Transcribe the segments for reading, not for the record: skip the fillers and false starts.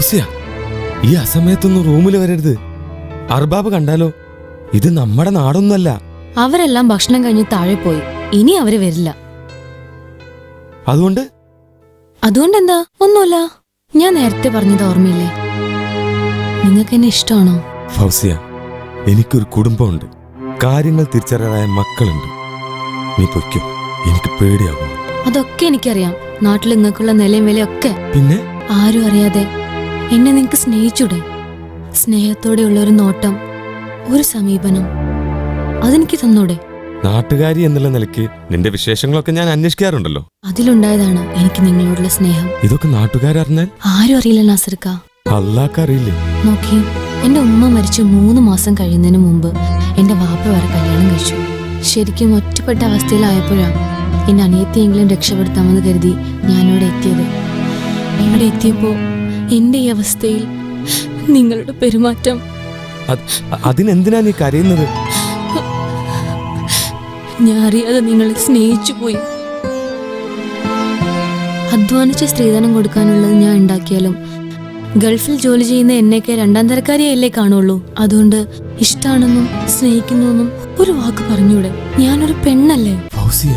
ഫൗസിയ, ഈ അസമയത്തൊന്നും റൂമിൽ വരരുത്. അർബാബ് കണ്ടാലോ? ഇത് നമ്മുടെ നാടൊന്നുമല്ല. അവരെല്ലാം ഭക്ഷണം കഴിഞ്ഞ് താഴെ പോയി. ഇനി അവര് വരില്ല. അതുകൊണ്ടെന്താ? ഒന്നുമില്ല. ഞാൻ നേരത്തെ പറഞ്ഞത് ഓർമ്മയില്ലേ? നിങ്ങൾക്ക് എന്നെ ഇഷ്ടമാണോ? ഫൗസിയ, എനിക്കൊരു കുടുംബമുണ്ട്, കാര്യങ്ങൾ തിരിച്ചറിയാൻ മക്കളുണ്ട്. നീ പൊയ്ക്കോ, എനിക്ക് പേടിയാകുന്നു. അതൊക്കെ എനിക്കറിയാം. നാട്ടിൽ നിങ്ങൾക്കുള്ള നിലയും വിലയൊക്കെ. പിന്നെ ആരും അറിയാതെ എന്നെ നിങ്ങക്ക് സ്നേഹിച്ചൂടെ? സ്നേഹത്തോടെയുള്ള ഒരു നോട്ടം, ഒരു സമീപനം, അതെനിക്ക് തന്നൂടെ? നാട്ടുകാരി എന്നുള്ള നിലയ്ക്ക് നിന്റെ വിശേഷങ്ങളൊക്കെ ഞാൻ അന്വേഷിക്കാറുണ്ടല്ലോ. അതിലുണ്ടായതാണ് എനിക്ക് നിങ്ങളോടുള്ള സ്നേഹം. ഇതൊക്കെ നാട്ടുകാരറിഞ്ഞാൽ? ആരും അറിയില്ല നാസർക്ക. അല്ലാക്കറിയില്ലേ? നോക്കി, എന്റെ ഉമ്മ മരിച്ചു 3 മാസം കഴിയുന്നതിന് മുമ്പ് എന്റെ വാപ്പ വരെ കല്യാണം കഴിച്ചു. ശരിക്കും ഒറ്റപ്പെട്ട അവസ്ഥയിലായപ്പോഴാണ് എന്നെ അനിയത്തിയെങ്കിലും രക്ഷപ്പെടുത്താമെന്ന് കരുതി ഞാനിവിടെ എത്തിയത്. ഇവിടെ എത്തിയപ്പോ എന്റെ ഈ അവസ്ഥയിൽ നിങ്ങളുടെ പെരുമാറ്റം. അതിനെന്തിനാ നീ കരയുന്നത്? ഞാൻ അറിയാതെ നിങ്ങളെ സ്നേഹിച്ചു പോയി. അധ്വാനിച്ച സ്ത്രീധനം കൊടുക്കാനുള്ളത് ഞാൻ ഉണ്ടാക്കിയാലും ഗൾഫിൽ ജോലി ചെയ്യുന്ന എന്നെയൊക്കെ 2ാം തരക്കാരിയല്ലേ കാണുള്ളൂ. അതുകൊണ്ട് ഇഷ്ടാണെന്നും സ്നേഹിക്കുന്നുവെന്നും ഒരു വാക്ക് പറഞ്ഞൂടെ? ഞാനൊരു പെണ്ണല്ലേ? ഫൗസിയ,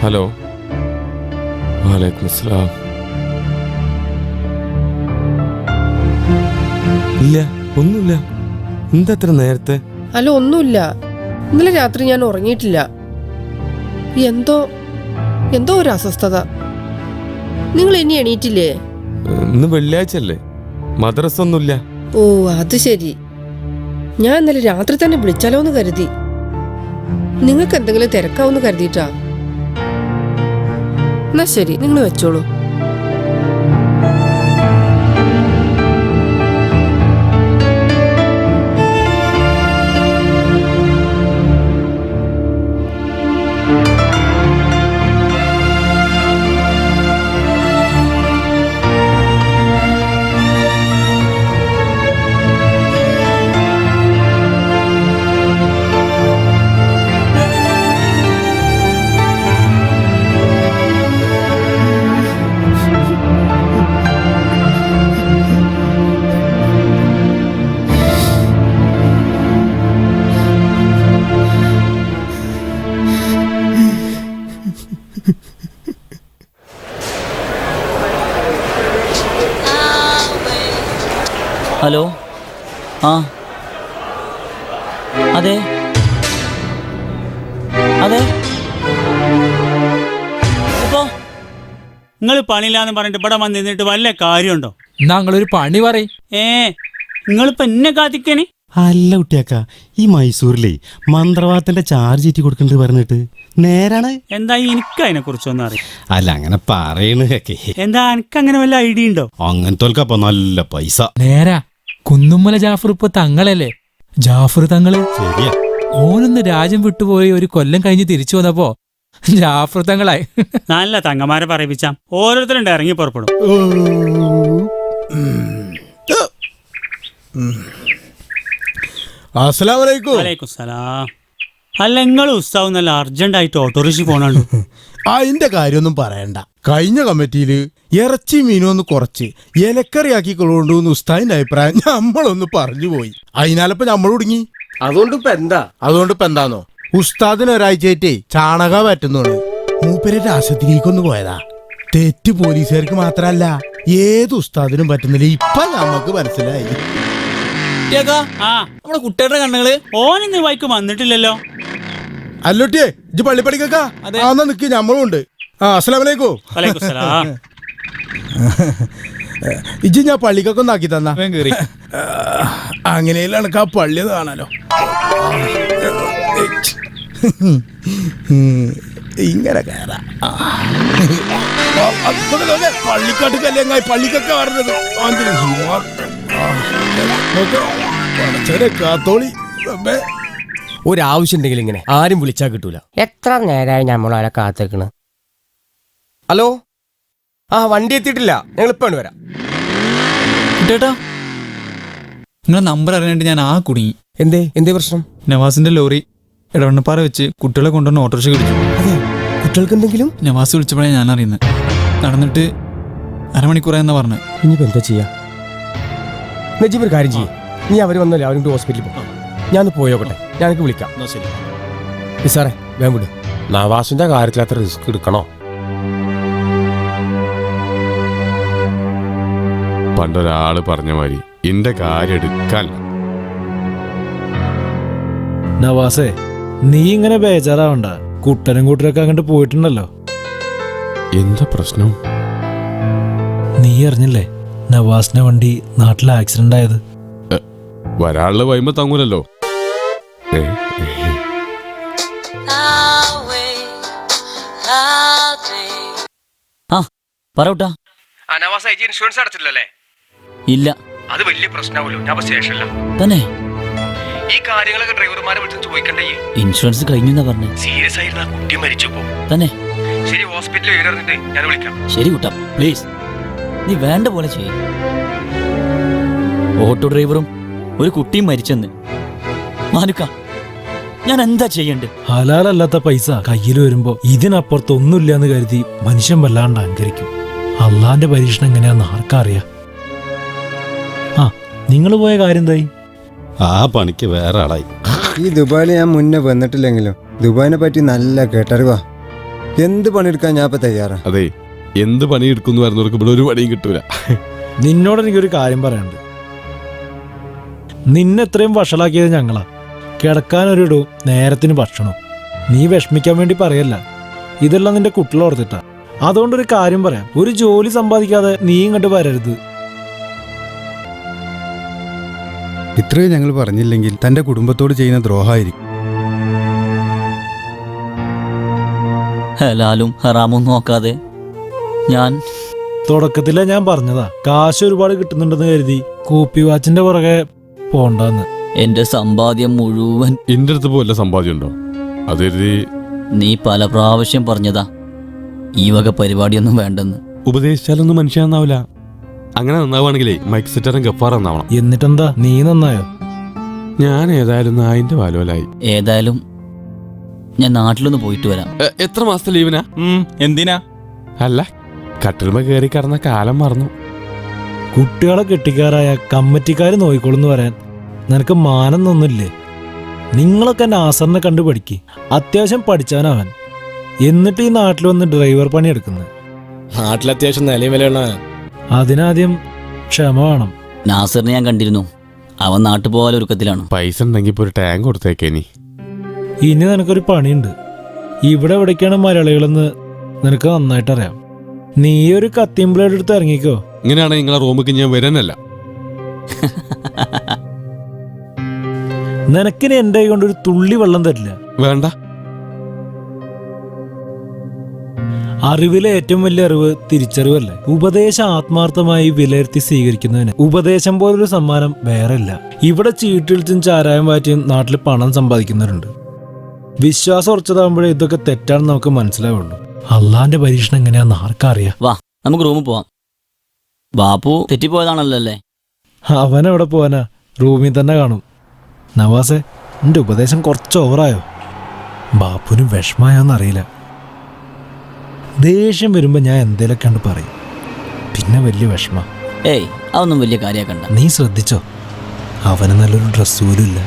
ഹലോ. വലൈക്കും അസ്സലാം. ഇല്ല, ഒന്നുമില്ല. എന്താ അത്ര നേരത്തെ? അല്ല, ഒന്നുമില്ല. ഇന്നലെ രാത്രി ഞാൻ ഉറങ്ങിയിട്ടില്ല. എന്തോ ഒരു അസ്വസ്ഥത. നിങ്ങൾ ഇനി എണീറ്റില്ലേ? ഇന്ന് വെള്ളിയാഴ്ച അല്ലേ, മദ്രസ ഒന്നുമില്ല. ഓ, അത് ശരി. ഞാൻ ഇന്നലെ രാത്രി തന്നെ വിളിച്ചാലോ എന്ന് കരുതി. നിങ്ങൾക്ക് എന്തെങ്കിലും തിരക്കാവെന്ന് കരുതിയിട്ടാ. എന്നാ ശരി, നിങ്ങൾ വെച്ചോളൂ. ഹലോ. ആ അതെ അതെ. ഇപ്പോ നിങ്ങൾ പണിയില്ലാന്ന് പറഞ്ഞിട്ട് ഇവിടെ വന്ന് നിന്നിട്ട് വല്ല കാര്യമുണ്ടോ? ഞങ്ങളൊരു പണി പറയും. നിങ്ങളിപ്പോ എന്നെ കാത്തിക്കണി? അല്ല കുട്ടിയാക്ക, ഈ മൈസൂരിലെ മന്ത്രവാദത്തിന്റെ ചാർജ് ചീറ്റി കൊടുക്കണ്ടത് പറഞ്ഞിട്ട് നേരാണ്? എന്താ എനിക്ക് അതിനെ കുറിച്ചൊന്നും അറിയാം. അല്ല, അങ്ങനെ പറയണൊക്കെ. എന്താ എനിക്ക് അങ്ങനെ വല്ല ഐഡിയ ഉണ്ടോ? അങ്ങനത്തോൽക്കപ്പൊ നല്ല പൈസ. നേരാ, കുന്നുമ്മല ജാഫർ ഇപ്പൊ തങ്ങളല്ലേ? ജാഫർ തങ്ങള് ശരിയാ. ഓനൊന്ന് രാജ്യം വിട്ടുപോയി 1 കൊല്ലം കഴിഞ്ഞ് തിരിച്ചു വന്നപ്പോ ജാഫർ തങ്ങളായി. നല്ല തങ്ങന്മാരെ പറയിപ്പിച്ചാം, ഓരോരുത്തരും ഇറങ്ങി പുറപ്പെടും. അസ്സലാമലൈക്കും. സലാം. അല്ല, നിങ്ങൾ ഉസ്താവ് നല്ല അർജന്റായിട്ട് ഓട്ടോറിക്ഷ പോണുണ്ടോ? അതിന്റെ കാര്യമൊന്നും പറയണ്ട. കഴിഞ്ഞ കമ്മിറ്റിയില് ഇറച്ചി മീനും ഒന്ന് കുറച്ച് ഇലക്കറിയാക്കിക്കൊള്ളു ഉസ്താദിന്റെ അഭിപ്രായം നമ്മളൊന്ന് പറഞ്ഞു പോയി. അതിനാലപ്പോ നമ്മൾ കുടുങ്ങി. അതുകൊണ്ട് ഇപ്പൊ എന്താന്നോ, ഉസ്താദിന് ഒരാഴ്ചയായിട്ടേ ചാണക പറ്റുന്നുള്ളു. മൂപ്പരുടെ ആശുപത്രിക്കൊന്ന് പോയതാ. തെറ്റ് പോലീസുകാർക്ക് മാത്രല്ല, ഏത് ഉസ്താദിനും പറ്റുന്നില്ല. ഇപ്പൊ നമുക്ക് മനസ്സിലായി. നമ്മുടെ കുട്ടികളുടെ കണ്ണുകള് ഓനിന്ന് വൈക്ക് വന്നിട്ടില്ലല്ലോ. അല്ലോട്ടിയേ, ഇജ്ജ് പള്ളിപ്പടിക്കാ നിക്ക്, നമ്മളും ഉണ്ട്. അസ്സലാമലൈക്കും. ഇജ്ജ് ഞാൻ പള്ളിക്കൊക്കെ ഒന്ന് ആക്കി തന്നാ വേഗം കേറി. അങ്ങനെയല്ല എനക്ക് ആ പള്ളി ഒന്ന് കാണാലോ. ഇങ്ങനെ കയറാ പള്ളിക്കാട്ട് പള്ളിക്കൊക്കെ പറഞ്ഞത് കാത്തോളി. ഒരാവശ്യം ഉണ്ടെങ്കിൽ ഇങ്ങനെ ആരും വിളിച്ചാൽ കിട്ടൂല. എത്ര നേരമായി നമ്മളെ കാത്തേക്കണ്. ഹലോ, ആ വണ്ടി എത്തിയിട്ടില്ല, ഞങ്ങൾ ഇപ്പം വരാം. കുട്ടേട്ടാ, നിങ്ങളെ നമ്പർ അറിയാണ്ട് ഞാൻ കുടുങ്ങി. എന്തേ പ്രശ്നം? നവാസിന്റെ ലോറി ഇടവണ്ണപ്പാറ വെച്ച് കുട്ടികളെ കൊണ്ടുവന്ന് ഓട്ടോറിക്ഷ പിടിച്ചു. അതെ, കുട്ടികൾക്ക് എന്തെങ്കിലും? നവാസ് വിളിച്ചപ്പോഴാണ് ഞാൻ അറിയുന്നത്. നടന്നിട്ട് അരമണിക്കൂറായെന്നാ പറഞ്ഞത്. ഇനിയിപ്പോൾ എന്താ ചെയ്യാ? നജീബ് ഒരു കാര്യം ചെയ്യേ, നീ അവർ വന്നല്ലേ അവരും ഹോസ്പിറ്റലിൽ പോകും. ഞാൻ പോയോട്ടെ, ഞാനൊക്കെ വിളിക്കാം. സാറേ വേഗം വിട്. നവാസിന്റെ കാര്യത്തിൽ അത്ര റിസ്ക് എടുക്കണോ? പണ്ടൊരാള് പറഞ്ഞ മാതിരി എന്റെ കാര്യം എടുക്കാൻ. നവാസേ, നീ ഇങ്ങനെ ബേജാറാവണ്ട. കുട്ടനും കൂട്ടരൊക്കെ അങ്ങോട്ട് പോയിട്ടുണ്ടല്ലോ. എന്താ പ്രശ്നം? നീ അറിഞ്ഞില്ലേ നവാസിന്റെ വണ്ടി നാട്ടിൽ ആക്സിഡന്റ് ആയത്? വരാളില് വൈമ്പോ തങ്ങൂലല്ലോ. പറൂട്ടാ. ഇൻഷുറൻസ് അടച്ചില്ലല്ലേ? ഇല്ല. അത് വലിയ പ്രശ്നമാവല്ലോ. ഞാൻ സ്റ്റേഷനില്ല. തന്നെ ഈ കാര്യങ്ങളൊക്കെ ഡ്രൈവർമാരെ വിളിച്ച് ചോദിക്കണ്ടേ? ഇൻഷുറൻസ് കഴിഞ്ഞെന്നാ പറഞ്ഞേ. സീരിയസ് ആയിരുന്നു, കുട്ടി മരിച്ചു പോ. തന്നെ ശരി, ഹോസ്പിറ്റലിൽ വരരുത്, ഞാൻ വിളിക്കാം. ശരി കുട്ടാ, പ്ലീസ് നീ വേണ്ട പോലെ ചെയ്യും. ഓട്ടോ ഡ്രൈവറും ഒരു കുട്ടിയും മരിച്ചെന്ന്. മാനുക്ക, ഞാൻ എന്താ ചെയ്യണ്ടേ? ഹലാലല്ലാത്ത പൈസ കയ്യിൽ വരുമ്പോ ഇതിനപ്പുറത്തൊന്നുമില്ലാന്ന് കരുതി മനുഷ്യൻ വല്ലാണ്ട് അഹങ്കരിക്കും. അള്ളാന്റെ പരീക്ഷണം എങ്ങനെയാന്ന് ആർക്കറിയാം. ആ, നിങ്ങൾ പോയ കാര്യം എന്തായി? ആ പണിക്ക് വേറെ ആളായി. ഈ ദുബായിൽ ഞാൻ മുന്നേ വന്നിട്ടില്ലെങ്കിലും ദുബായിനെ പറ്റി നല്ല കേട്ടറിവാ. എന്ത് പണിയെടുക്കാൻ ഞാൻ ഇപ്പൊ തയ്യാറാ. അതെ, എന്ത് പണി എടുക്കുന്നു വരുന്നവർക്ക് ഇവിടെ ഒരു പണിയും കിട്ടൂല. നിന്നോട് എനിക്കൊരു കാര്യം പറയാനുണ്ട്. നിന്നെ എത്രയും വഷളാക്കിയത് ഞങ്ങളാ. കിടക്കാനൊരിടും, നേരത്തിന് ഭക്ഷണം. നീ വിഷമിക്കാൻ വേണ്ടി പറയല്ല, ഇതെല്ലാം നിന്റെ കുട്ടികൾ ഓർത്തിട്ടാ. അതുകൊണ്ടൊരു കാര്യം പറയാം, ഒരു ജോലി സമ്പാദിക്കാതെ നീ ഇങ്ങോട്ട് വരരുത്. ഇത്രയും ഞങ്ങൾ പറഞ്ഞില്ലെങ്കിൽ തന്റെ കുടുംബത്തോട് ചെയ്യുന്ന ദ്രോഹമായിരിക്കും. ഹലാലും ഹറാമും നോക്കാതെ ഞാൻ തുടക്കത്തിലെ ഞാൻ പറഞ്ഞതാ, കാശ് ഒരുപാട് കിട്ടുന്നുണ്ടെന്ന് കരുതി കോപ്പി വാച്ചിന്റെ പുറകെ പോണ്ടെന്ന്. എന്റെ സമ്പാദ്യം മുഴുവൻ എന്റെ അടുത്ത് പോലെ സമ്പാദ്യം ഉണ്ടോ? അതൊരു നീ പല പ്രാവശ്യം പറഞ്ഞതാ ഈ വക പരിപാടിയൊന്നും വേണ്ടെന്ന്. ഉപദേശിച്ചാലൊന്നും മനുഷ്യ നന്നാവില്ല. അങ്ങനെ നന്നാവുകയാണെങ്കിലേ മൈക്ക് സെറ്ററും ഗഫാർ നന്നാവണം. എന്നിട്ടെന്താ, നീ നന്നായോ? ഞാൻ ഏതായാലും നായിന്റെ വാലോലായി. ഏതായാലും ഞാൻ നാട്ടിലൊന്ന് പോയിട്ട് വരാം. എത്ര മാസത്തെ ലീവിനാ? എന്തിനാ? അല്ല, കട്ടിൽമ കയറി കടന്ന കാലം മറന്നു. കുട്ടികളെ കെട്ടിക്കാരായ കമ്മിറ്റിക്കാര് നോയിക്കോളെന്ന് പറയാൻ നിനക്ക് മാനം ഒന്നുമില്ലേ? നിങ്ങളൊക്കെ നാസറിനെ കണ്ടു പഠിക്ക്. അത്യാവശ്യം പഠിച്ചവനവൻ. എന്നിട്ട് ഈ നാട്ടിൽ വന്ന് ഡ്രൈവർ പണി എടുക്കുന്നത്. നാട്ടിൽ അത്യാവശ്യം നിലയും വിലയാണ്. അതിനാദ്യം ക്ഷമ വേണം. നാസറിനെ ഞാൻ കണ്ടിരുന്നു. അവൻ നാട്ടു പോകാൻ ഒരുക്കത്തിലാണ്. പൈസ ഉണ്ടെങ്കിൽ ഇപ്പൊ ഒരു ടാങ്ക് കൊടുത്തേക്കേനി. ഇനി നിനക്കൊരു പണിയുണ്ട്. ഇവിടെ എവിടേക്കാണ് മലയാളികളെന്ന് നിനക്ക് നന്നായിട്ട് അറിയാം. നീ ഒരു കത്തിയും ബ്ലേഡ് എടുത്ത് ഇറങ്ങിക്കോ. ഇങ്ങനെയാണെങ്കിൽ നിങ്ങളെ റൂമിക്ക് ഞാൻ വരാനല്ല. നിനക്കിനി എന്റെ കൈ കൊണ്ട് ഒരു തുള്ളി വെള്ളം തരില്ല. വേണ്ട. അറിവിലെ ഏറ്റവും വലിയ അറിവ് തിരിച്ചറിവല്ലേ? ഉപദേശം ആത്മാർത്ഥമായി വിലയിരുത്തി സ്വീകരിക്കുന്നതിന് ഉപദേശം പോലൊരു സമ്മാനം വേറെ ഇല്ല. ഇവിടെ ചീട്ടിളിച്ചും ചാരായം വാറ്റിയും നാട്ടിൽ പണം സമ്പാദിക്കുന്നവരുണ്ട്. വിശ്വാസം ഉറച്ചതാകുമ്പോഴേ ഇതൊക്കെ തെറ്റാണെന്ന് നമുക്ക് മനസ്സിലാവുള്ളൂ. അള്ളാന്റെ പരീക്ഷണം എങ്ങനെയാന്ന് ആർക്കറിയാം. വാ, നമുക്ക് റൂമിൽ പോവാം. ബാപ്പു തെറ്റിപ്പോയതാണല്ലോ അല്ലേ? അവൻ എവിടെ പോവാനാ, റൂമിൽ തന്നെ കാണും. നവാസെ, എന്റെ ഉപദേശം കുറച്ച് ഓവറായോ? ബാപ്പുവിന് വിഷമായോന്നറിയില്ല. ദേഷ്യം വരുമ്പോ ഞാൻ എന്തേലൊക്കെ കണ്ട് പറയും, പിന്നെ വലിയ വിഷമ. ഏയ്, അതൊന്നും വലിയ കാര്യമാക്കണ്ട. നീ ശ്രദ്ധിച്ചോ, അവന് നല്ലൊരു ഡ്രസ്സ് പോലും ഇല്ല.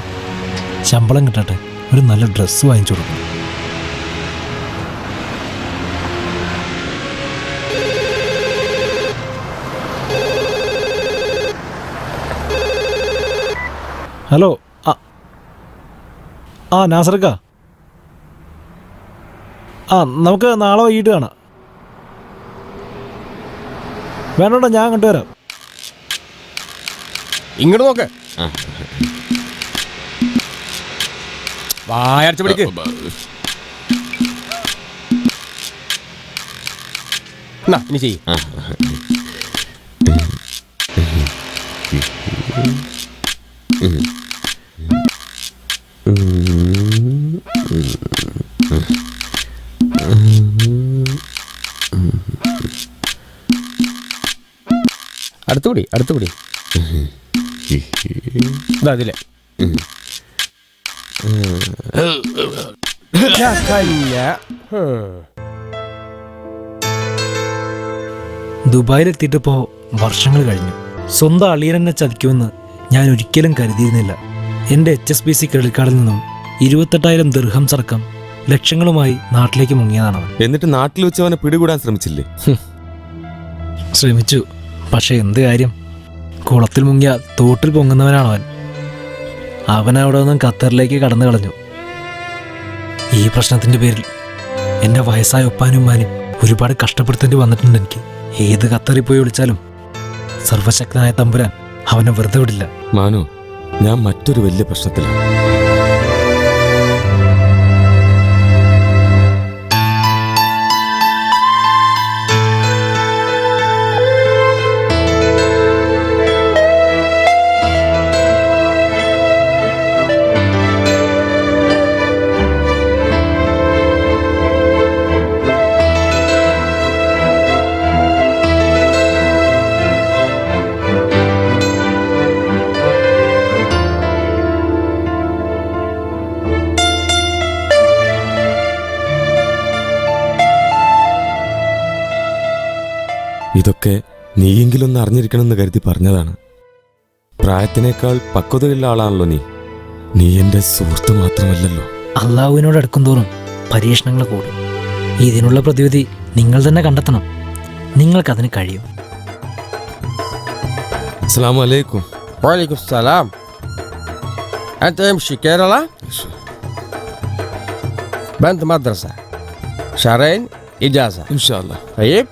ശമ്പളം കിട്ടട്ടെ, ഒരു നല്ല ഡ്രസ്സ് വാങ്ങിച്ചു കൊടുക്കും. ഹലോ, ആ നാസർക്ക, നമുക്ക് നാളെ വൈകിട്ട് കാണാം. വേണ്ടോണ്ട, ഞാൻ അങ്ങോട്ട് വരാം. ഇങ്ങോട്ട് നോക്ക്. വായടച്ച് പിടിക്ക്. എന്നാ ഇനി ചെയ്യ്. അടുത്തുപിടി അടുത്തുപിടി. ഇതാ അതിലെ ദുബായിലെത്തിയിട്ടിപ്പോ വർഷങ്ങൾ കഴിഞ്ഞു. സ്വന്തം അളിയൻ എന്നെ ചതിക്കുമെന്ന് ഞാൻ ഒരിക്കലും കരുതിയിരുന്നില്ല. എൻ്റെ HSBC ക്രെഡിറ്റ് കാർഡിൽ നിന്നും 28,000 ദിർഹം അടക്കം ലക്ഷങ്ങളുമായി നാട്ടിലേക്ക് മുങ്ങിയതാണ് അവൻ. എന്നിട്ട് നാട്ടിൽ വെച്ച് അവനെ പിടികൂടാൻ ശ്രമിച്ചില്ലേ? ശ്രമിച്ചു, പക്ഷെ എന്ത് കാര്യം? കുളത്തിൽ മുങ്ങിയ തോട്ടിൽ പൊങ്ങുന്നവനാണ് അവൻ. അവൻ അവിടെ നിന്നും ഖത്തറിലേക്ക് കടന്നു കളഞ്ഞു. ഈ പ്രശ്നത്തിൻ്റെ പേരിൽ എൻ്റെ വയസ്സായ ഉപ്പാനും ഉമ്മാനും ഒരുപാട് കഷ്ടപ്പെടുത്തേണ്ടി വന്നിട്ടുണ്ട് എനിക്ക്. ഏത് ഖത്തറിൽ പോയി വിളിച്ചാലും സർവശക്തനായ തമ്പുരാൻ അവനെ വെറുതെ വിടില്ല. മാനു, ഞാൻ മറ്റൊരു വലിയ പ്രശ്നത്തിലാണ്. ഇതൊക്കെ നീയെങ്കിലും ഒന്ന് അറിഞ്ഞിരിക്കണമെന്ന് കരുതി പറഞ്ഞതാണ്. പ്രായത്തിനേക്കാൾ പക്വതയുള്ള ആളാണല്ലോ നീ. നീ എൻ്റെ സുഹൃത്ത് മാത്രമല്ലല്ലോ. അള്ളാഹുവിനോട് അടുക്കുംതോറും പരീക്ഷണങ്ങൾ കൂടും. ഇതിനുള്ള പ്രതിവിധി നിങ്ങൾ തന്നെ കണ്ടെത്തണം. നിങ്ങൾക്കതിന് കഴിയും. അസ്സലാമു അലൈക്കും. വഅലൈക്കും സലാം. أنت يمشي كيرلا بنت مدرسة شهرين إجازة إن شاء الله. طيب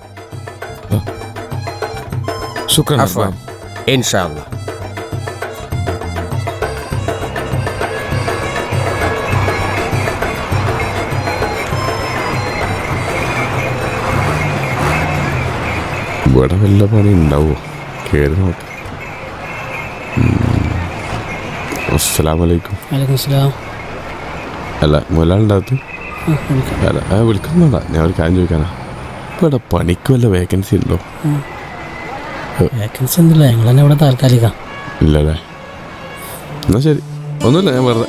شكرا. عفوا. إن شاء الله. ഇവിടെ വല്ല പണി ഉണ്ടാവോ? കയറി നോക്കാം. അസ്സലാമലൈക്കും. അല്ല മുതലാളുണ്ടാകത്ത്? അല്ല വിളിക്കുന്നുണ്ടാ. ഞാൻ ഒരു കാര്യം ചോദിക്കാനാ. ഇവിടെ പണിക്ക് വല്ല വേക്കൻസി ഉണ്ടോ? വേക്കൻസി ഒന്നുമില്ല, ഞങ്ങൾ തന്നെ ഇവിടെ താൽക്കാലിക. ഇല്ലല്ലേ? എന്നാ ശരി, ഒന്നുമില്ല, ഞാൻ വെറുതെ